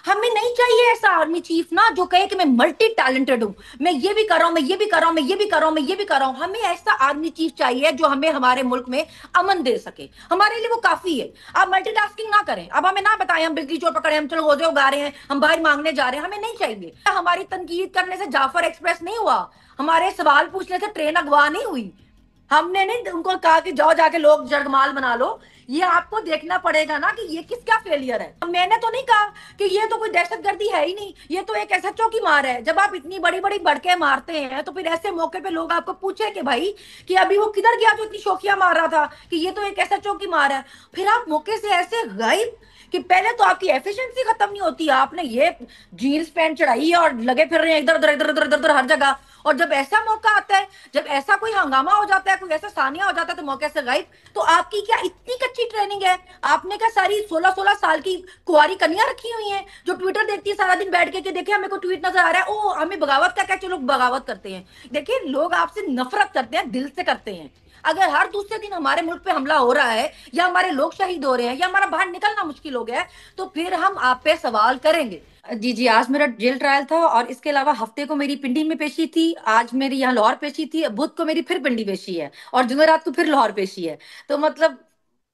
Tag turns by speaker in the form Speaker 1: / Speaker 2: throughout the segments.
Speaker 1: हमें नहीं चाहिए ऐसा आर्मी चीफ ना जो कहे कि मैं मल्टी टैलेंटेड हूं, मैं ये भी कर रहा हूं, मैं ये भी कर रहा हूं, मैं ये भी कर रहा हूं, मैं ये भी कर रहा हूं। हमें ऐसा आर्मी चीफ चाहिए जो हमें हमारे मुल्क में अमन दे सके, हमारे लिए वो काफी है। आप मल्टीटास्किंग ना करें, अब हमें ना बताएं हम बिजली चोर पकड़े, हम चलो गोजे उगा रहे हैं, हम बाहर मांगने जा रहे हैं, हमें नहीं चाहिए। हमारी तनकीद करने से जाफर एक्सप्रेस नहीं हुआ, हमारे सवाल पूछने से ट्रेन अगवा नहीं हुई। हमने नहीं उनको कहा कि जाओ जाके लोग जगमाल बना लो। ये आपको देखना पड़ेगा ना कि ये किसका फेलियर है। मैंने तो नहीं कहा कि ये तो कोई दहशतगर्दी है ही नहीं, ये तो एक एसएचओ की मार है। जब आप इतनी बड़ी बड़ी बड़के मारते हैं तो फिर ऐसे मौके पे लोग आपको पूछे कि भाई कि अभी वो किधर गया जो इतनी शोखियां मार रहा था, कि ये तो एक एसएचओ की मार है। फिर आप मौके से ऐसे गायब कि पहले तो आपकी एफिशिएंसी खत्म नहीं होती, आपने ये जीन्स पैंट चढ़ाई है और लगे फिर रहे हैं इधर उधर इधर उधर इधर उधर हर जगह। और जब ऐसा मौका आता है, जब ऐसा कोई हंगामा हो जाता है, कोई ऐसा सानिया हो जाता है, तो मौके से गायब। तो आपकी क्या इतनी कच्ची ट्रेनिंग है? आपने क्या सारी 16-16 साल की कुंवारी कन्या रखी हुई है जो ट्विटर देखती है सारा दिन बैठ के कि देखिए हमें को ट्वीट नजर आ रहा है, ओ हमें बगावत का क्या, चलो बगावत करते हैं। देखिए लोग आपसे नफरत करते हैं, दिल से करते हैं। अगर हर दूसरे दिन हमारे मुल्क पे हमला हो रहा है, या हमारे लोग शहीद हो रहे हैं, या हमारा बाहर निकलना मुश्किल हो गया है, तो फिर हम आप पे सवाल करेंगे। जी जी, आज मेरा जेल ट्रायल था, और इसके अलावा हफ्ते को मेरी पिंडी में पेशी थी, आज मेरी यहाँ लाहौर पेशी थी, बुध को मेरी फिर पिंडी पेशी है, और जुमेरात को फिर लाहौर पेशी है। तो मतलब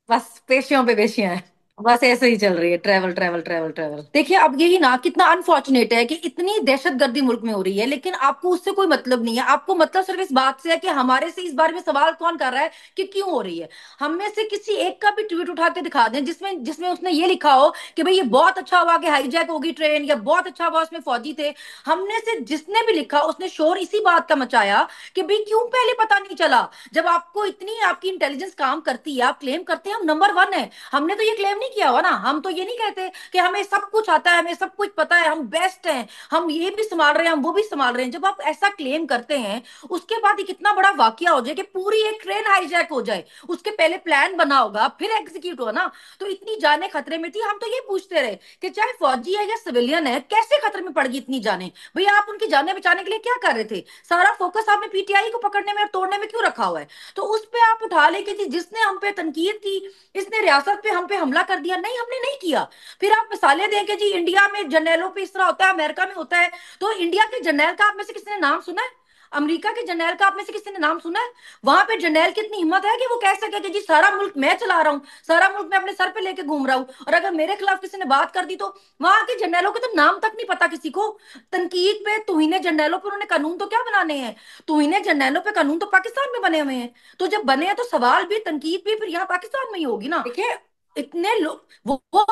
Speaker 1: बस पेशियों पे पेशियां हैं। बस ऐसे ही चल रही है, ट्रेवल ट्रेवल ट्रेवल ट्रेवल। देखिए अब यही ना कितना अनफॉर्चुनेट है कि इतनी दहशतगर्दी मुल्क में हो रही है, लेकिन आपको उससे कोई मतलब नहीं है। आपको मतलब सिर्फ इस बात से है कि हमारे से इस बारे में सवाल कौन कर रहा है कि क्यों हो रही है। हम में से किसी एक का भी ट्वीट उठा के दिखा दें जिसमें जिसमें उसने ये लिखा हो कि भाई ये बहुत अच्छा हुआ कि हाईजैक होगी ट्रेन, या बहुत अच्छा हुआ उसमें फौजी थे। हमने से जिसने भी लिखा उसने शोर इसी बात का मचाया कि भाई क्यों पहले पता नहीं चला। जब आपको इतनी आपकी इंटेलिजेंस काम करती है, आप क्लेम करते हैं हम नंबर वन है। हमने तो ये क्लेम नहीं किया हुआ ना, हम तो ये नहीं कहते कि हमें सब कुछ आता है, हमें सब कुछ पता है, हम बेस्ट हैं, हम ये भी संभाल रहे हैं, हम वो भी संभाल रहे हैं। जब आप ऐसा क्लेम करते हैं, उसके बाद एक कितना बड़ा वाकया हो जाए कि पूरी एक ट्रेन हाईजैक हो जाए, उसके पहले प्लान बना होगा फिर एग्जीक्यूट हुआ ना, तो इतनी जाने खतरे में थी। हम तो ये पूछते रहे कि चाहे फौजी है या सिविलियन है, कैसे खतरे में पड़ गई इतनी जाने? भैया आप उनकी जाने बचाने के लिए क्या कर रहे थे? सारा फोकस आपने पीटीआई को पकड़ने में और तोड़ने में क्यों रखा हुआ है? तो उस पे आप उठा लेके जी जिसने हम पे तनकीद की, इसने रियासत पे हम पे हमला कर दिया। नहीं, हमने नहीं किया। फिर आप मिसालें दें कि जी इंडिया में जर्नैलों पे इस तरह होता है, अमेरिका में होता है। तो इंडिया के जर्नैल का आप में से किसी ने नाम सुना है? अमेरिका के जर्नैल का आप में से किसी ने नाम सुना है? वहां पे जर्नैल की इतनी हिम्मत है कि वो कह सके कि जी सारा मुल्क मैं चला रहा हूँ, सारा मुल्क मैं अपने सर पे लेके घूम रहा हूँ, और अगर मेरे खिलाफ किसी ने बात कर दी तो वहां के जर्नैलों के तो नाम तक नहीं पता किसी को। तनकीद पे तुहीने जर्नैलों पर उन्होंने कानून तो क्या बनाने हैं? तुहीने जर्नैलों पे कानून तो पाकिस्तान में बने हुए हैं। तो जब बने हैं तो सवाल भी तनकीद भी फिर यहाँ पाकिस्तान में ही होगी ना। देखिए इतने लोग वो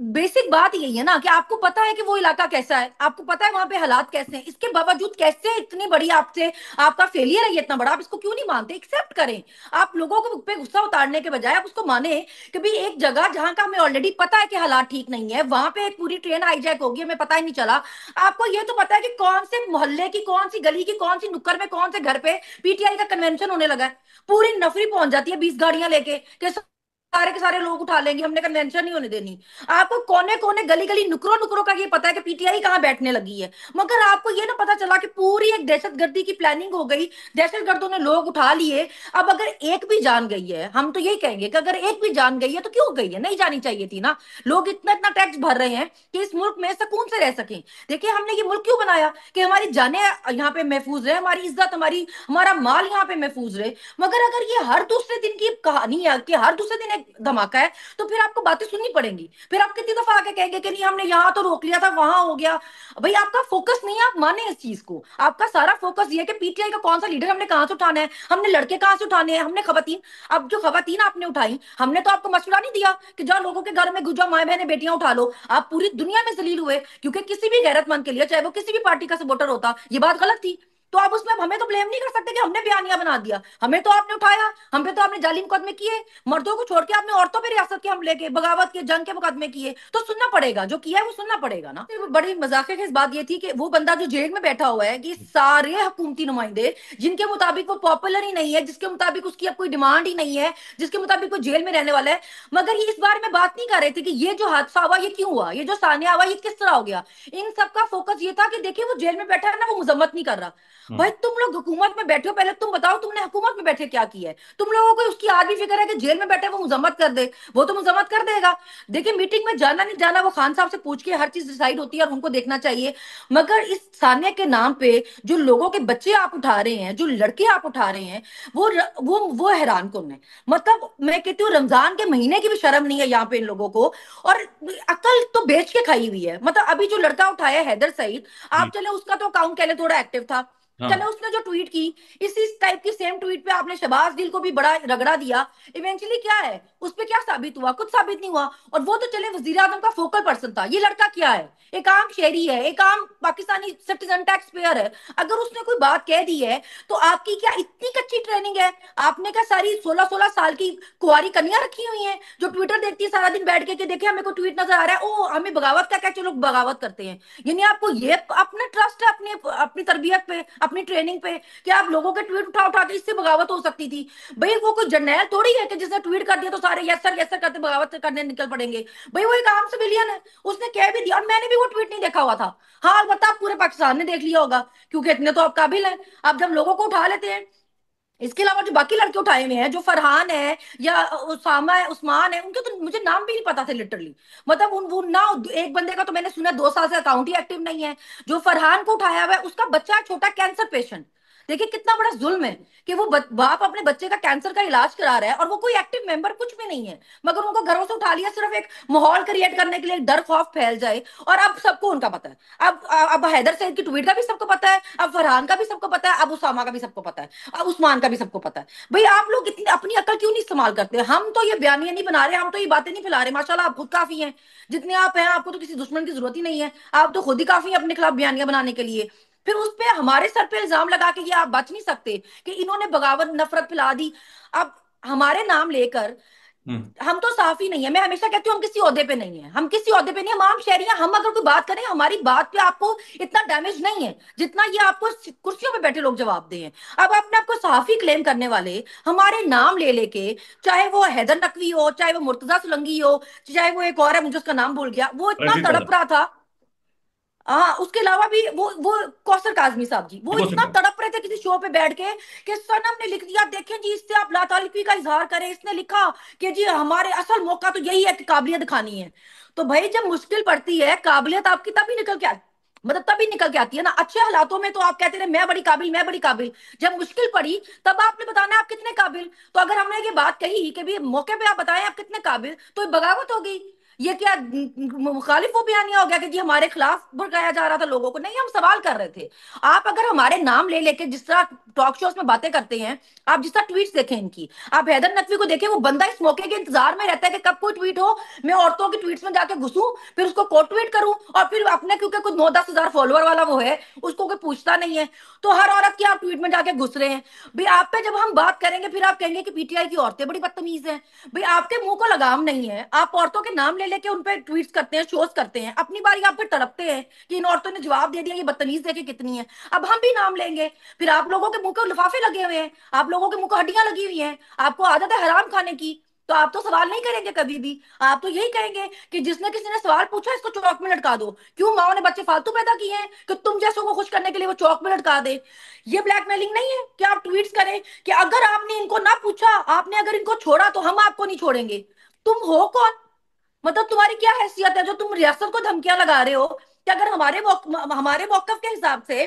Speaker 1: बेसिक बात यही है ना कि आपको पता है कि वो इलाका कैसा है, आपको पता है वहां पे हालात कैसे हैं, इसके बावजूद कैसे इतनी बड़ी आपसे आपका फेलियर है ये इतना बड़ा, आप इसको क्यों नहीं मानते? एक्सेप्ट करें। आप लोगों को पे गुस्सा उतारने के बजाय आप उसको माने कि भाई एक जगह जहां का हमें ऑलरेडी पता है कि हालात ठीक नहीं है, वहां पे एक पूरी ट्रेन हाईजैक होगी, हमें पता ही नहीं चला। आपको ये तो पता है कि कौन से मोहल्ले की कौन सी गली की कौन सी नुक्कड़ में कौन से घर पे पीटीआई का कन्वेंशन होने लगा है। पूरी नफरी पहुंच जाती है 20 गाड़ियां लेके कि सारे के सारे लोग उठा लेंगे, हमने कन्वेंशन नहीं होने देनी। आपको कोने कोने गली गली नुकरों नुकरों का ये पता है कि पीटीआई कहाँ बैठने लगी है, मगर आपको ये ना पता चला कि पूरी एक दहशतगर्दी की प्लानिंग हो गई, दहशतगर्दों ने लोग उठा लिए। अब अगर एक भी जान गई है, हम तो यही कहेंगे कि अगर एक भी जान गई है तो क्यों गई है? नहीं जानी चाहिए थी ना। लोग इतना इतना टैक्स भर रहे हैं कि इस मुल्क में सुकून से रह सकें। देखिए हमने ये मुल्क क्यों बनाया कि हमारी जाने यहाँ पे महफूज रहे, हमारी इज्जत, हमारी हमारा माल यहाँ पे महफूज रहे। मगर अगर ये हर दूसरे दिन की कहानी है कि हर दूसरे दिन एक धमाका है, तो फिर आपको बातें सुननी पड़ेंगी। फिर आप कितनी दफा आके कहेंगे कि नहीं हमने यहाँ तो रोक लिया था, वहां हो गया। भाई आपका फोकस नहीं है, आप माने इस चीज को। आपका सारा फोकस ये है कि पीटीआई का कौन सा लीडर हमने कहां से उठाना है, हमने लड़के कहां से उठाने हैं, हमने खवातीन। अब जो खवातीन आपने उठाई, हमने तो आपको मशवरा नहीं दिया कि जाओ लोगों के घर में घुस जाओ, माए बहने बेटियां उठा लो। आप पूरी दुनिया में जलील हुए, क्योंकि किसी भी गैरतमंद के लिए, चाहे वो किसी भी पार्टी का सपोर्टर होता, ये बात गलत थी। तो आप उसमें अब हमें तो ब्लेम नहीं कर सकते कि हमने बयानिया बना दिया। हमें तो आपने उठाया, हम पे तो आपने जाली मुकदमे किए, मर्दों को छोड़ के आपने औरतों पे रियासत के हमले के, बगावत के, जंग के मुकदमे किए। तो सुनना पड़ेगा, जो किया है वो सुनना पड़ेगा ना। बड़ी मजाक की बात ये थी कि वो बंदा जो जेल में बैठा हुआ है, कि सारे हुकूमती नुमाइंदे जिनके मुताबिक वो पॉपुलर ही नहीं है, जिसके मुताबिक उसकी अब कोई डिमांड ही नहीं है, जिसके मुताबिक वो जेल में रहने वाला है, मगर ये इस बारे में बात नहीं कर रहे थे कि ये जो हादसा हुआ ये क्यों हुआ, ये जो सानिया हुआ ये किस तरह हो गया। इन सबका फोकस ये था कि देखिए वो जेल में बैठा है ना, वो मजम्मत नहीं कर रहा, भाई तुम लोग हुकूमत में बैठे हो, पहले तुम बताओ तुमने हुकूमत में बैठे क्या किया है? तुम लोगों को उसकी आदमी फिक्र है कि जेल में बैठे वो मुजम्मत कर दे, वो तो मुजम्मत कर देगा। देखिए मीटिंग में जाना नहीं जाना वो खान साहब से पूछ के हर चीज डिसाइड होती है और उनको देखना चाहिए। मगर इस सानिया के नाम पे जो लोगों के बच्चे आप उठा रहे हैं, जो लड़के आप उठा रहे हैं, वो हैरान कौन है? मतलब मैं कहती हूँ रमजान के महीने की भी शर्म नहीं है यहाँ पे इन लोगों को। और अकल तो बेच के खाई हुई है। मतलब अभी जो लड़का उठाया हैदर सईद,
Speaker 2: जी।
Speaker 1: आप चले उसका तो अकाउंट पहले थोड़ा एक्टिव था, चले
Speaker 2: हाँ।
Speaker 1: उसने जो ट्वीट की, इसी टाइप की सेम ट्वीट पे आपने शहबाज गिल को भी बड़ा रगड़ा दिया। इवेंचुअली क्या है उस पे, क्या साबित हुआ? कुछ साबित नहीं हुआ। और वो तो चले वजीर आजम का फोकल पर्सन था, ये लड़का क्या है? एक आम शहरी है, एक आम पाकिस्तानी सिटीजन, टैक्स पेयर है। अगर उसने कोई बात कह दी है तो आपकी क्या इतनी कच्ची ट्रेनिंग है? आपने क्या सारी 16-16 साल की कुंवारी कन्या रखी हुई है जो ट्विटर देखती है सारा दिन बैठ के कि देखे हमें को ट्वीट नजर आ रहा है, ओ हमें बगावत का क्या, चलो बगावत करते हैं। यानी आपको ये अपना ट्रस्ट है अपनी अपनी तरबियत पे, अपनी ट्रेनिंग पे, कि आप लोगों के ट्वीट उठा उठा के इससे बगावत हो सकती थी? भाई वो कोई जर्नैल थोड़ी है कि जिसने ट्वीट कर दिया तो सारे यस सर करते बगावत करने निकल पड़ेंगे। भाई वो एक आम सिविलियन है, उसने कह भी दिया और मैंने भी वो ट्वीट नहीं देखा हुआ था। हाँ अलबत्ता आप पूरे पाकिस्तान ने देख लिया होगा, क्योंकि इतने तो आप काबिल हैं। आप जब लोगों को उठा लेते हैं, इसके अलावा जो बाकी लड़के उठाए हुए हैं, जो फरहान है या उसामा है, उस्मान है, उनके तो मुझे नाम भी नहीं पता थे लिटरली। मतलब उन वो ना, एक बंदे का तो मैंने सुना 2 साल से अकाउंट ही एक्टिव नहीं है। जो फरहान को उठाया हुआ है उसका बच्चा है छोटा, कैंसर पेशेंट। देखिए कितना बड़ा जुल्म है कि वो बाप अपने बच्चे का कैंसर का इलाज करा रहा है और वो कोई एक्टिव मेंबर कुछ भी नहीं है, मगर उनको घरों से उठा लिया सिर्फ एक माहौल क्रिएट करने के लिए, डर खौफ फैल जाए। और अब सबको उनका पता है। अब हैदर सईद की ट्वीट का भी सबको पता है, अब फरहान का भी सबको पता है, अब उसामा का भी सबको पता है, अब उस्मान का भी सबको पता है। भाई आप लोग इतनी अपनी अकल क्यों नहीं इस्तेमाल करते? हम तो ये बयानियां नहीं बना रहे, हम तो ये बातें नहीं फैला रहे, माशाल्लाह आप खुद काफी हैं। जितने आप हैं आपको तो किसी दुश्मन की जरूरत ही नहीं है, आप तो खुद ही काफी हैं अपने खिलाफ बयानियां बनाने के लिए। फिर उस पे हमारे सर पे इल्जाम लगा के ये आप बच नहीं सकते कि इन्होंने बगावत नफरत फैला दी। अब हमारे नाम लेकर,
Speaker 2: हम्म।
Speaker 1: हम तो साफ ही नहीं है। मैं हमेशा कहती हूँ हम किसी ओहदे पे नहीं है, हम किसी ओहदे पे नहीं, हम आम शहरी हैं। हम अगर कोई बात करें हमारी बात पे आपको इतना डैमेज नहीं है जितना ये आपको कुर्सियों पे बैठे लोग जवाब दें। अब अपने आपको सहाफी क्लेम करने वाले हमारे नाम ले लेके, चाहे वो हैदर नकवी हो, चाहे वो मुर्तजा सुलंगी हो, चाहे वो एक और है मुझे उसका नाम भूल गया, वो इतना
Speaker 2: रंजीत
Speaker 1: तड़प
Speaker 2: पाठक।
Speaker 1: रहा था। हाँ उसके अलावा भी वो कौसर काजमी साहब जी, वो
Speaker 2: बिल्कुल
Speaker 1: इतना
Speaker 2: सर।
Speaker 1: तड़प रहे थे किसी शो पे बैठ के कि सनम ने लिख दिया, देखें जी इससे आप लाताल्लुकी का इजहार करें, इसने लिखा कि जी हमारे असल मौका तो यही है कि काबिलियत दिखानी है। तो भाई जब मुश्किल पड़ती है काबिलियत आपकी तभी निकल के मतलब तभी निकल के आती है ना। अच्छे हालातों में तो आप कहते रहे मैं बड़ी काबिल, मैं बड़ी काबिल। जब मुश्किल पड़ी तब आपने बताना आप कितने काबिल। तो अगर हमने ये बात कही कि भी मौके पे आप बताएं आप कितने काबिल, तो ये बगावत हो गई। ये क्या मुखालिफ वो बयानिया हो गया कि जी हमारे खिलाफ भड़काया जा रहा था लोगों को? नहीं, हम सवाल कर रहे थे। आप अगर हमारे नाम ले लेके जिस तरह टॉक शोज में बातें करते हैं, आप जिस तरह ट्वीट्स देखें इनकी, आप हैदर नकवी को देखें, वो बंदा इस मौके के इंतजार में रहता है कि कब कोई ट्वीट हो, मैं औरतों की ट्वीट्स में जाके घुसूं, फिर उसको कोट ट्वीट करूं, और फिर अपने क्योंकि कुछ 9-10 हजार फॉलोअर वाला वो है, उसको कोई पूछता नहीं है, तो हर औरत की आप ट्वीट में जाके घुस रहे हैं। भाई आप पे जब हम बात करेंगे फिर आप कहेंगे कि पीटीआई की औरतें बड़ी बदतमीज हैं। भाई आपके मुंह को लगाम नहीं है, आप औरतों के नाम ले लेके उन पे ट्वीट्स करते हैं, शोज करते हैं, अपनी बारी आप फिर तड़पते हैं कि इन औरतों ने जवाब दे दिया, ये बदतमीज देखे कितनी है। अब हम भी नाम लेंगे, फिर आप लोगों के मुंह को लिफाफे लगे हुए हैं, आप लोगों के मुंह को हड्डियां लगी हुई हैं, आपको आदत है हराम खाने की, तो आप तो सवाल नहीं करेंगे कभी भी। आप तो यही कहेंगे कि जिसने किसी ने सवाल पूछा इसको चौक में लटका दो। क्यों? माओ ने बच्चे फालतू पैदा किए हैं कि तुम जैसों को खुश करने के लिए वो चौक में लटका दे? ये ब्लैकमेलिंग नहीं है कि आप ट्वीट्स करें कि अगर आपने इनको ना पूछा, आपने अगर इनको छोड़ा तो हम आपको नहीं छोड़ेंगे? तुम हो कौन? मतलब तुम्हारी क्या हैसियत है जो तुम रियासत को धमकियां लगा रहे हो कि अगर हमारे मौकफ के हिसाब से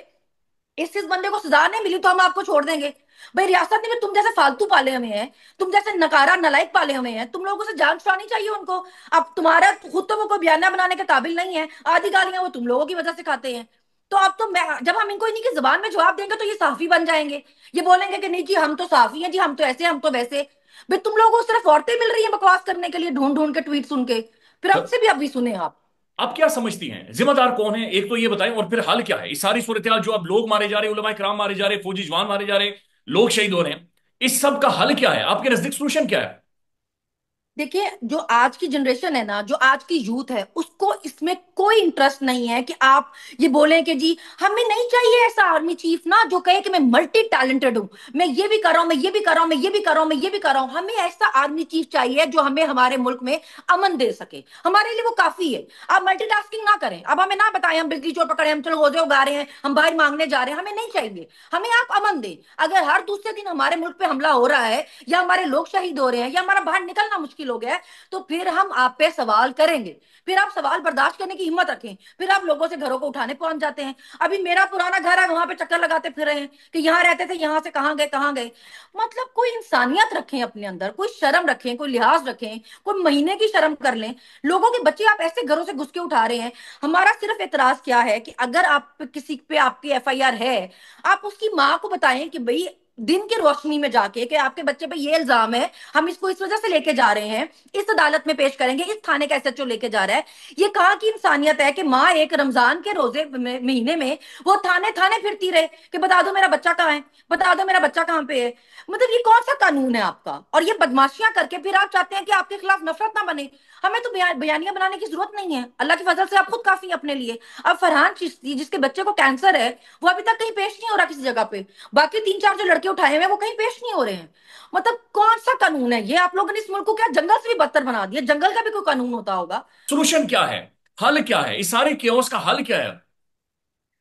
Speaker 1: इस बंदे को सजा नहीं मिली तो हम आपको छोड़ देंगे? भाई रियासत ने भी तुम जैसे फालतू पाले हुए हैं, तुम जैसे नकारा नलायक पाले हुए हैं, तुम लोगों से जान छुड़ानी चाहिए उनको। अब तुम्हारा खुद तो वो कोई बयाना बनाने के काबिल नहीं है, आधी गालियां वो तुम लोगों की वजह से खाते हैं। तो अब तो मैं जब हम इनको इन्हीं की जुबान में जवाब देंगे तो ये साफी बन जाएंगे, ये बोलेंगे कि नहीं जी हम तो साफी हैं जी, हम तो ऐसे हम तो वैसे। भाई तुम लोगों को सिर्फ औरतें मिल रही है बकवास करने के लिए, ढूंढ ढूंढ के ट्वीट सुन के, फिर
Speaker 2: तो
Speaker 1: हमसे भी अभी सुने आप।
Speaker 2: आप क्या समझती हैं जिम्मेदार कौन है, एक तो ये बताएं, और फिर हल क्या है इस सारी सूरत हाल, जो अब लोग मारे जा रहे हैं, उलमाए कराम मारे जा रहे हैं, फौजी जवान मारे जा रहे हैं, लोग शहीद हो रहे हैं, इस सब का हल क्या है आपके नजदीक, सोल्यूशन क्या है?
Speaker 1: देखिए, जो आज की जनरेशन है ना, जो आज की यूथ है, उसको इसमें कोई इंटरेस्ट नहीं है कि आप ये बोलें कि जी हमें नहीं चाहिए ऐसा आर्मी चीफ ना जो कहे कि मैं मल्टी टैलेंटेड हूं, मैं ये भी कर रहा हूं, मैं ये भी कर रहा हूं, मैं ये भी कर रहा हूं, मैं ये भी कर रहा हूं। हमें ऐसा आर्मी चीफ चाहिए जो हमें हमारे मुल्क में अमन दे सके, हमारे लिए वो काफी है। आप मल्टीटास्किंग ना करें, अब हमें ना बताएं हम बिजली चोर पकड़े, हम चलो रोजे उगा रहे हैं, हम बाहर मांगने जा रहे हैं, हमें नहीं चाहिए। हमें आप अमन दें। अगर हर दूसरे दिन हमारे मुल्क पे हमला हो रहा है, या हमारे लोग शहीद हो रहे हैं, या हमारा बाहर निकलना मुश्किल हो गया है, तो फिर हम आप पे सवाल करेंगे। फिर आप सवाल बर्दाश्त करने की हिम्मत रखें। फिर आप लोगों से घरों को उठाने पहुंच जाते हैं। अभी मेरा पुराना घर है, वहां पे चक्कर लगाते फिर रहे हैं कि यहाँ रहते थे, यहाँ से कहाँ गए, कहाँ गए। मतलब कोई इंसानियत रखें अपने अंदर, कोई शर्म रखें, कोई लिहाज रखें, कोई महीने की शर्म कर लें। लोगों के बच्चे आप ऐसे घरों से घुस के उठा रहे हैं। हमारा सिर्फ एतराज क्या है कि अगर आप किसी पे आपकी एफआईआर है, आप उसकी माँ को बताएं कि भाई दिन की रोशनी में जाके कि आपके बच्चे पे ये इल्जाम है, हम इसको इस वजह से लेके जा रहे हैं, इस अदालत में पेश करेंगे, इस थाने का एसएचओ लेके जा रहा है। ये कहाँ की इंसानियत है कि माँ एक रमजान के रोजे महीने में वो थाने थाने फिरती रहे कि बता दो मेरा बच्चा कहाँ है, बता दो मेरा बच्चा कहाँ पे है। मतलब ये कौन सा कानून है आपका? और ये बदमाशियां करके फिर आप चाहते हैं कि आपके खिलाफ नफरत ना बने। हमें तो बयानियां बनाने की जरूरत नहीं है, अल्लाह की फजल से आप खुद काफी हैं अपने लिए। अब फरहान चिश्ती जिसके बच्चे को कैंसर है, वो अभी तक कहीं पेश नहीं हो रहा किसी जगह पे। बाकी तीन चार जो लड़के उठाए हुए हैं वो कहीं पेश नहीं हो रहे हैं। मतलब कौन सा कानून है ये? आप लोगों ने इस मुल्क को क्या जंगल से भी बदतर बना दिया? जंगल का भी कोई कानून होता होगा?
Speaker 2: सोल्यूशन क्या है? हल क्या है? इस सारे केओस का हल क्या है?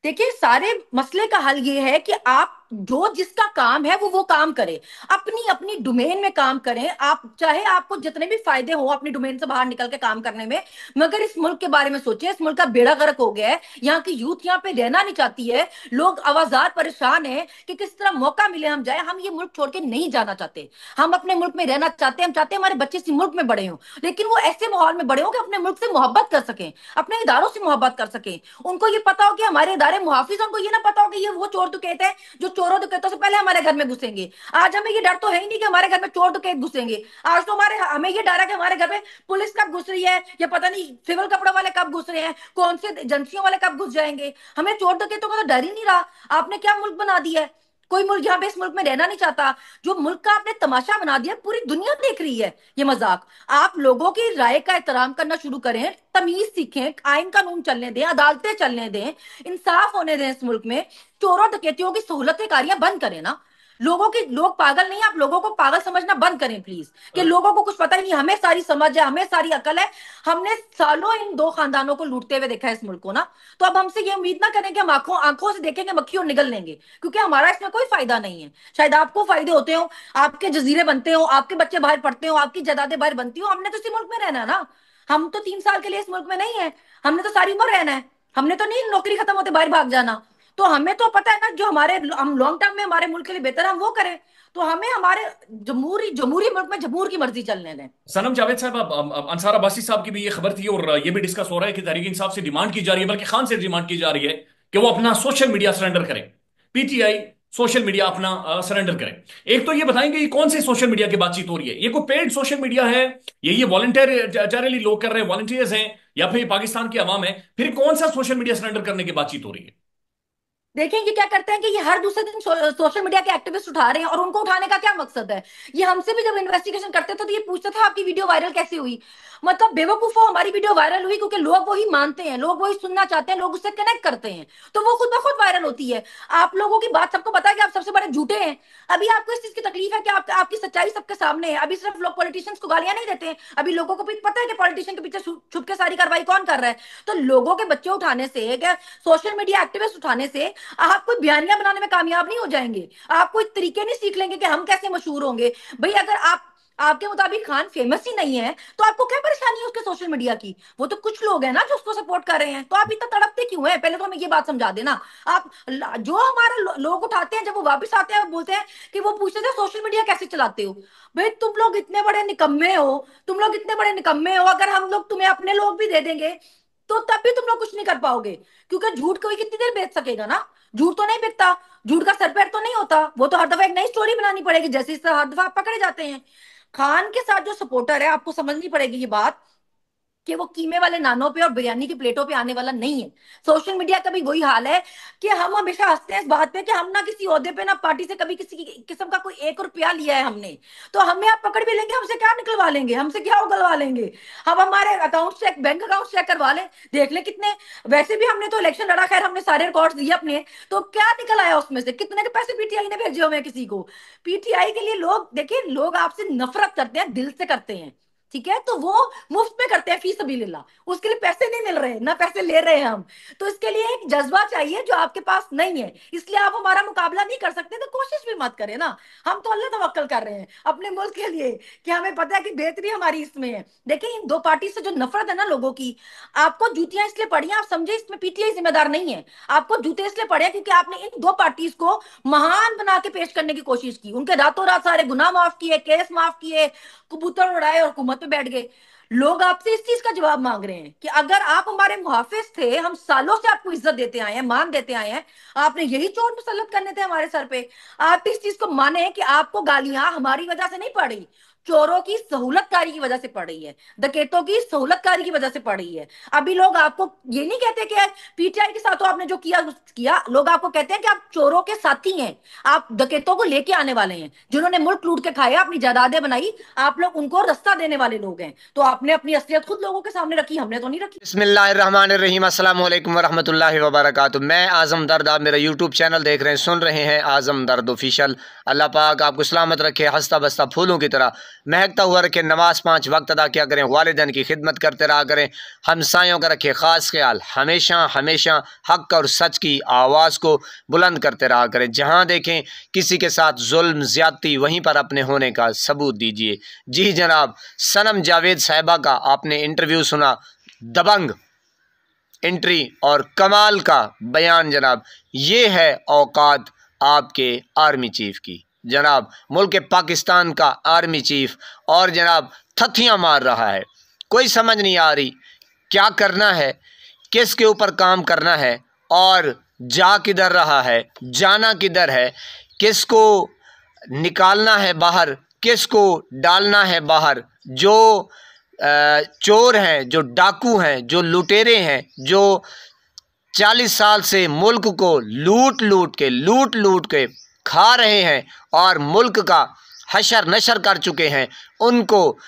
Speaker 1: देखिए, सारे मसले का हल ये है कि आप जो जिसका काम है वो काम करे, अपनी अपनी डोमेन में काम करें। आप चाहे आपको जितने भी फायदे हो अपनी डोमेन से बाहर निकल के काम करने में, मगर इस मुल्क के बारे में सोचें। इस मुल्क का बेड़ा गर्क हो गया है, यहाँ की यूथ यहाँ पे रहना नहीं चाहती है। लोग आवाजार परेशान है कि किस तरह मौका मिले हम जाए। हम ये मुल्क छोड़ के नहीं जाना चाहते, हम अपने मुल्क में रहना चाहते हैं। हम चाहते हैं हमारे बच्चे इस मुल्क में बड़े हों, लेकिन वो ऐसे माहौल में बड़े हों कि अपने मुल्क से मोहब्बत कर सकें, अपने इदारों से मोहब्बत कर सकें। उनको ये पता हो कि हमारे इदारे मुहाफिज हैं। उनको ये ना पता हो कि ये वो चोर डकैत है जो चोरों डकैतों से पहले हमारे घर में घुसेंगे। आज हमें ये डर तो है ही नहीं कि हमारे घर में चोर डकैत घुसेंगे। आज तो हमें ये डर है कि हमारे घर में पुलिस कब घुस रही है, या पता नहीं सिविल कपड़ों वाले कब घुस रहे हैं, कौन से एजेंसियों वाले कब घुस जाएंगे। हमें चोर डकैतों का तो डर ही नहीं रहा। आपने क्या मुल्क बना दिया है? कोई मुल्क यहाँ पे इस मुल्क में रहना नहीं चाहता। जो मुल्क का आपने तमाशा बना दिया, पूरी दुनिया देख रही है ये मजाक। आप लोगों की राय का एहतराम करना शुरू करें, तमीज सीखें, आइन कानून चलने दें, अदालतें चलने दें, इंसाफ होने दें इस मुल्क में। चोरों डकैतियों की सहूलतें कारियां बंद करें ना। लोग पागल नहीं, आप लोगों को पागल समझना बंद करें प्लीज। कि लोगों को कुछ पता ही नहीं, हमें सारी समझ है, हमें सारी अकल है। हमने सालों इन दो खानदानों को लूटते हुए देखा है इस मुल्क को ना। तो अब हमसे ये उम्मीद ना करें कि हम आंखों आंखों से देखेंगे मक्खी और निगल लेंगे, क्योंकि हमारा इसमें कोई फायदा नहीं है। शायद आपको फायदे होते हो, आपके जजीरे बनते हो, आपके बच्चे बाहर पढ़ते हो, आपकी जायदादें बाहर बनती हो। हमने तो इसी मुल्क में रहना है ना। हम तो 3 साल के लिए इस मुल्क में नहीं है, हमने तो सारी उम्र रहना है। हमने तो नहीं नौकरी खत्म होते बाहर भाग जाना। तो हमें तो पता है ना, जो हमारे हम लॉन्ग टर्म में हमारे मुल्क के लिए बेहतर है हम वो करें। तो हमें हमारे जमहूरी जमहूरी मुल्क में जमहूर की मर्जी चलने दें।
Speaker 2: सनम जावेद साहब, अब अंसार अब्बासी साहब की भी ये खबर थी और ये भी डिस्कस हो रहा है कि तहरीक इंसाफ से डिमांड की जा रही है, बल्कि खान से डिमांड की जा रही है कि वो अपना सोशल मीडिया सरेंडर करें। पीटीआई सोशल मीडिया अपना सरेंडर करें। एक तो ये बताएंगे ये कौन से सोशल मीडिया की बातचीत हो रही है? ये कोई पेड सोशल मीडिया है? ये वॉलंटियरली लोग कर रहे हैं, वॉलंटियर्स हैं, या फिर पाकिस्तान की आवाम है? फिर कौन सा सोशल मीडिया सरेंडर करने की बातचीत हो रही है?
Speaker 1: देखें, ये क्या करते हैं कि ये हर दूसरे दिन सोशल मीडिया के एक्टिविस्ट उठा रहे हैं। और उनको उठाने का क्या मकसद है? ये हमसे भी जब इन्वेस्टिगेशन करते थे तो ये पूछते थे आपकी वीडियो वायरल कैसे हुई। मतलब बेवकूफो, हमारी वीडियो वायरल हुई क्योंकि लोग वही मानते हैं, लोग वही सुनना चाहते हैं, लोग उससे कनेक्ट करते हैं, तो वो खुद ब खुद वायरल होती है। आप लोगों की बात सबको पता है कि आप सबसे बड़े झूठे हैं। अभी आपको इस चीज की तकलीफ है कि आपकी सच्चाई सबके सामने है। अभी सिर्फ लोग पॉलिटिशियंस को गालियां नहीं देते हैं, अभी लोगों को भी पता है कि पॉलिटिशियन के पीछे छुप के सारी कार्रवाई कौन कर रहा है। तो लोगों के बच्चे उठाने से, क्या सोशल मीडिया एक्टिविस्ट उठाने से आप कोई बयानियां बनाने में कामयाब नहीं हो जाएंगे। आप कोई तरीके नहीं सीख लेंगे कि हम कैसे मशहूर होंगे। भाई अगर आपके मुताबिक खान फेमस ही नहीं है, तो आपको क्या परेशानी है उसके सोशल मीडिया की? वो तो कुछ लोग हैं ना जो उसको सपोर्ट कर रहे हैं, तो आप इतना तड़पते क्यों हैं? पहले तो हमें ये बात समझा देना। आप जो हमारे लोग उठाते हैं, जब वो वापस आते हैं वो बोलते हैं कि वो पूछते थे सोशल मीडिया कैसे चलाते हो। भाई तुम लोग इतने बड़े निकम्मे हो, तुम लोग इतने बड़े निकम्मे हो। अगर हम लोग तुम्हें अपने लोग भी दे देंगे तो तब भी तुम लोग कुछ नहीं कर पाओगे, क्योंकि झूठ कोई कितनी देर बेच सकेगा ना। झूठ तो नहीं बिकता, झूठ का सर पैर तो नहीं होता। वो तो हर दफा एक नई स्टोरी बनानी पड़ेगी, जैसे इस तरह हर दफा आप पकड़े जाते हैं। खान के साथ जो सपोर्टर है, आपको समझनी पड़ेगी ये बात। कि वो कीमे वाले नानों पे और बिरयानी की प्लेटों पे आने वाला नहीं है। सोशल मीडिया का भी वही हाल है कि हम हमेशा हंसते हैं इस बात पे कि हम ना किसी ओहदे पे ना पार्टी से कभी किसी किस्म का कोई 1 रुपया लिया है हमने। तो हमें आप पकड़ भी लेंगे, हमसे क्या निकलवा लेंगे, हमसे क्या उगलवा लेंगे। हम हमारे account check, bank account check करवा लें, देख लें कितने। वैसे भी हमने तो इलेक्शन लड़ा, खैर हमने सारे रिकॉर्ड्स दिए अपने, तो क्या निकल आया उसमें से, कितने के पैसे पीटीआई ने भेजे हुए हैं किसी को। पीटीआई के लिए लोग, देखिए लोग आपसे नफरत करते हैं, दिल से करते हैं, ठीक है, तो वो मुफ्त में करते हैं फी सबीलिल्लाह, उसके लिए पैसे नहीं मिल रहे, ना पैसे ले रहे हैं हम। तो इसके लिए एक जज्बा चाहिए जो आपके पास नहीं है, इसलिए आप हमारा मुकाबला नहीं कर सकते, तो कोशिश भी मत करें ना। हम तो अल्लाह तवक्कल कर रहे हैं अपने मुल्क के लिए कि हमें पता है कि बेहतरी हमारी इसमें है। देखिए इन दो पार्टी से जो नफरत है ना लोगों की, आपको जूतियां इसलिए पड़ी हैं, आप समझे इसमें पीटीआई जिम्मेदार नहीं है। आपको जूते इसलिए पड़े हैं क्योंकि आपने इन दो पार्टीज को महान बना के पेश करने की कोशिश की, उनके रातों रात सारे गुनाह माफ किए, केस माफ किए, कबूतर उड़ाए और हुकूमत पे बैठ गए। लोग आपसे इस चीज का जवाब मांग रहे हैं कि अगर आप हमारे मुहाफिज थे, हम सालों से आपको इज्जत देते आए हैं, मान देते आए हैं, आपने यही चोट मुसल्लत करने थे हमारे सर पे। आप इस चीज को माने कि आपको गालियां हमारी वजह से नहीं पड़ रही, चोरों की सहूलतकारी की वजह से पड़ रही है, डकैतों की सहूलतकारी की वजह से पड़ रही है। अभी लोग आपको ये नहीं कहते कि पीटीआई के साथ तो आपने जो किया किया, लोग आपको कहते हैं कि आप चोरों के साथी हैं, आप डकैतों को लेके आने वाले हैं, जिन्होंने मुल्क लूट के खाया, अपनी जायदादें बनाई, आप लोग उनको रास्ता देने वाले लोग हैं। तो आपने अपनी असलियत खुद लोगों के सामने रखी, हमने तो नहीं रखी।
Speaker 3: बिस्मिल्लाहिर्रहमानिर्रहीम, अस्सलाम वालेकुम वरहमतुल्लाहि वबरकातुहू। मैं आज़म दर्द, आप मेरा यूट्यूब चैनल देख रहे हैं, सुन रहे हैं आज़म दर्द ऑफिशियल। अल्लाह पाक आपको सलामत रखे, हंसता बसता फूलों की तरह महकता हुआ रखे, नमाज 5 वक्त अदा किया करें, वालिदैन की खिदमत करते रहा करें, हमसायों का रखे ख़ास ख्याल, हमेशा हमेशा हक़ और सच की आवाज़ को बुलंद करते रहा करें। जहाँ देखें किसी के साथ जुल्म ज़्यादती, वहीं पर अपने होने का सबूत दीजिए। जी जनाब, सनम जावेद साहिबा का आपने इंटरव्यू सुना, दबंग एंट्री और कमाल का बयान जनाब। ये है औकात आपके आर्मी चीफ की जनाब, मुल्क पाकिस्तान का आर्मी चीफ, और जनाब थथियाँ मार रहा है। कोई समझ नहीं आ रही क्या करना है, किसके ऊपर काम करना है, और जा किधर रहा है, जाना किधर है, किसको निकालना है बाहर, किसको डालना है बाहर। जो चोर हैं, जो डाकू हैं, जो लुटेरे हैं, जो 40 साल से मुल्क को लूट लूट के खा रहे हैं और मुल्क का हशर नशर कर चुके हैं, उनको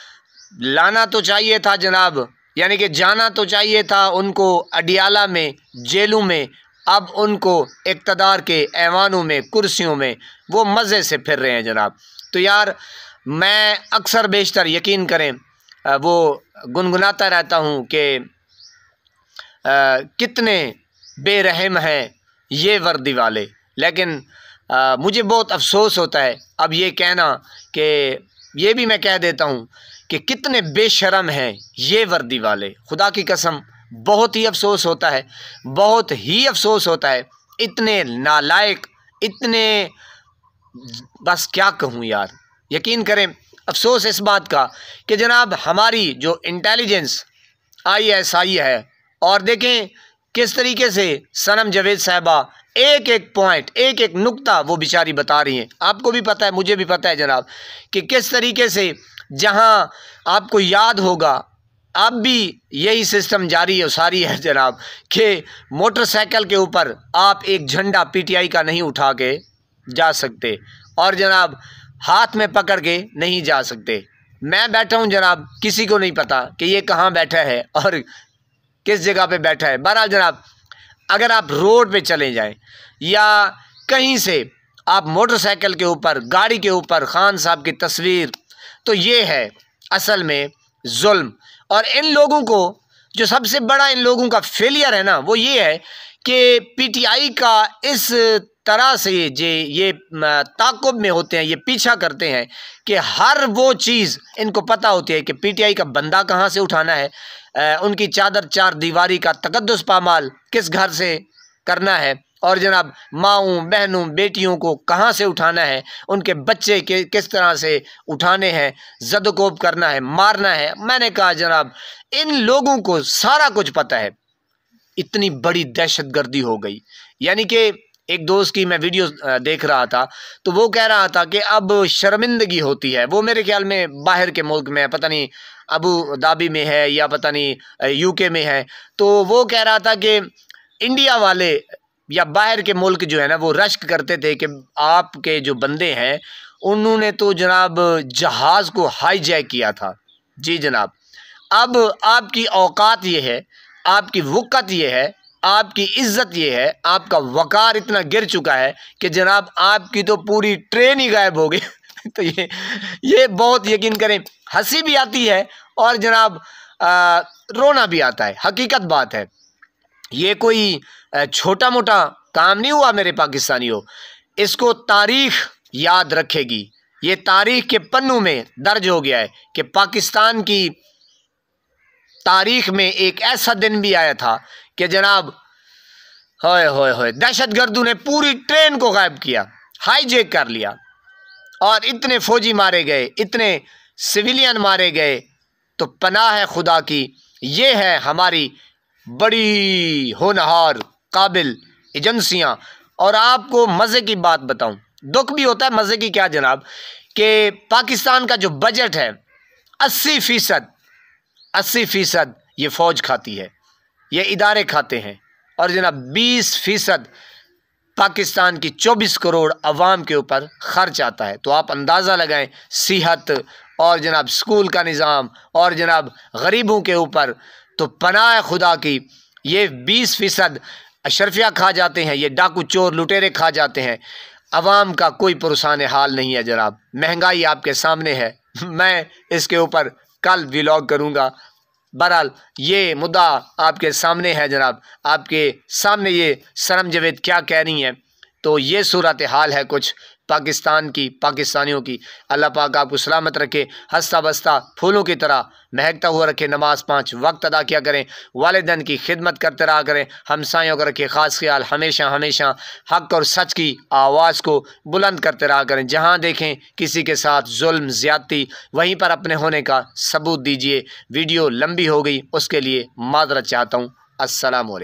Speaker 3: लाना तो चाहिए था जनाब, यानी कि जाना तो चाहिए था उनको अडियाला में, जेलों में। अब उनको इक़्तिदार के ऐवानों में, कुर्सियों में वो मज़े से फिर रहे हैं जनाब। तो यार मैं अक्सर बेशतर, यकीन करें, वो गुनगुनाता रहता हूँ कि कितने बेरहम हैं ये वर्दी वाले, लेकिन मुझे बहुत अफसोस होता है अब ये कहना, कि ये भी मैं कह देता हूँ कि कितने बेशरम हैं ये वर्दी वाले। खुदा की कसम बहुत ही अफसोस होता है, बहुत ही अफसोस होता है। इतने नालायक, इतने, बस क्या कहूँ यार। यकीन करें अफसोस इस बात का कि जनाब हमारी जो इंटेलिजेंस ISI है, और देखें किस तरीके से सनम जावेद साहिबा एक एक पॉइंट, एक एक नुक्ता वो बेचारी बता रही हैं। आपको भी पता है, मुझे भी पता है जनाब, कि किस तरीके से, जहां आपको याद होगा अब भी यही सिस्टम जारी है, सारी है जनाब, कि मोटरसाइकिल के ऊपर आप एक झंडा PTI का नहीं उठा के जा सकते, और जनाब हाथ में पकड़ के नहीं जा सकते। मैं बैठा हूँ जनाब, किसी को नहीं पता कि ये कहाँ बैठा है और किस जगह पे बैठा है। बहरहाल जनाब, अगर आप रोड पे चले जाएं या कहीं से आप मोटरसाइकिल के ऊपर, गाड़ी के ऊपर खान साहब की तस्वीर, तो ये है असल में जुल्म। और इन लोगों को, जो सबसे बड़ा इन लोगों का फेलियर है ना, वो ये है कि PTI का इस तरह से ये ताक़ुब में होते हैं, ये पीछा करते हैं कि हर वो चीज़ इनको पता होती है कि PTI का बंदा कहाँ से उठाना है, उनकी चादर चार दीवारी का तकद्दुस पामाल किस घर से करना है, और जनाब माँओं, बहनों, बेटियों को कहाँ से उठाना है, उनके बच्चे के किस तरह से उठाने हैं, ज़दकोब करना है, मारना है। मैंने कहा जनाब इन लोगों को सारा कुछ पता है। इतनी बड़ी दहशतगर्दी हो गई, यानी कि एक दोस्त की मैं वीडियो देख रहा था, तो वो कह रहा था कि अब शर्मिंदगी होती है। वो मेरे ख्याल में बाहर के मुल्क में है, पता नहीं अबू धाबी में है या पता नहीं यूके में है। तो वो कह रहा था कि इंडिया वाले या बाहर के मुल्क जो है ना, वो रश्क करते थे कि आपके जो बंदे हैं उन्होंने तो जनाब जहाज़ को हाईजैक किया था। जी जनाब, अब आपकी औकात ये है, आपकी वक़्त ये है, आपकी इज़्ज़त ये है, आपका वक़ार इतना गिर चुका है कि जनाब आपकी तो पूरी ट्रेन ही गायब हो गई। तो ये बहुत, यकीन करें, हंसी भी आती है और जनाब रोना भी आता है। हकीकत बात है, ये कोई छोटा मोटा काम नहीं हुआ मेरे पाकिस्तानियों। इसको तारीख़ याद रखेगी। ये तारीख़ के पन्नों में दर्ज हो गया है कि पाकिस्तान की तारीख़ में एक ऐसा दिन भी आया था कि जनाब होए होए होए दहशतगर्दों ने पूरी ट्रेन को गायब किया, हाईजैक कर लिया और इतने फौजी मारे गए, इतने सिविलियन मारे गए। तो पनाह है खुदा की, ये है हमारी बड़ी होनहार काबिल एजेंसियां। और आपको मज़े की बात बताऊं, दुख भी होता है, मज़े की क्या जनाब, कि पाकिस्तान का जो बजट है 80% ये फ़ौज खाती है, ये इदारे खाते हैं। और जनाब 20% पाकिस्तान की 24 करोड़ अवाम के ऊपर ख़र्च आता है। तो आप अंदाज़ा लगाएं, सेहत और जनाब स्कूल का निज़ाम और जनाब गरीबों के ऊपर। तो पनाह खुदा की ये 20% अशरफिया खा जाते हैं, ये डाकू चोर लुटेरे खा जाते हैं। अवाम का कोई पुरसान हाल नहीं है जनाब। महंगाई आपके सामने है, मैं इसके ऊपर कल व्लॉग करूँगा। बहरहाल ये मुद्दा आपके सामने है जनाब, आपके सामने ये सरम जवेद क्या कह रही हैं। तो ये सूरत हाल है कुछ पाकिस्तान की, पाकिस्तानियों की। अल्लाह पाक आपको सलामत रखे, हंसता बसता फूलों की तरह महकता हुआ रखे। नमाज 5 वक्त अदा किया करें, वालिदैन की खिदमत करते रहा करें, हमसायों का रखे ख़ास ख्याल। हमेशा हमेशा हक़ और सच की आवाज़ को बुलंद करते रहा करें। जहाँ देखें किसी के साथ जुल्म ज़्यादती, वहीं पर अपने होने का सबूत दीजिए। वीडियो लंबी हो गई, उसके लिए माज़रत चाहता हूँ। अस्सलाम वालेकुम।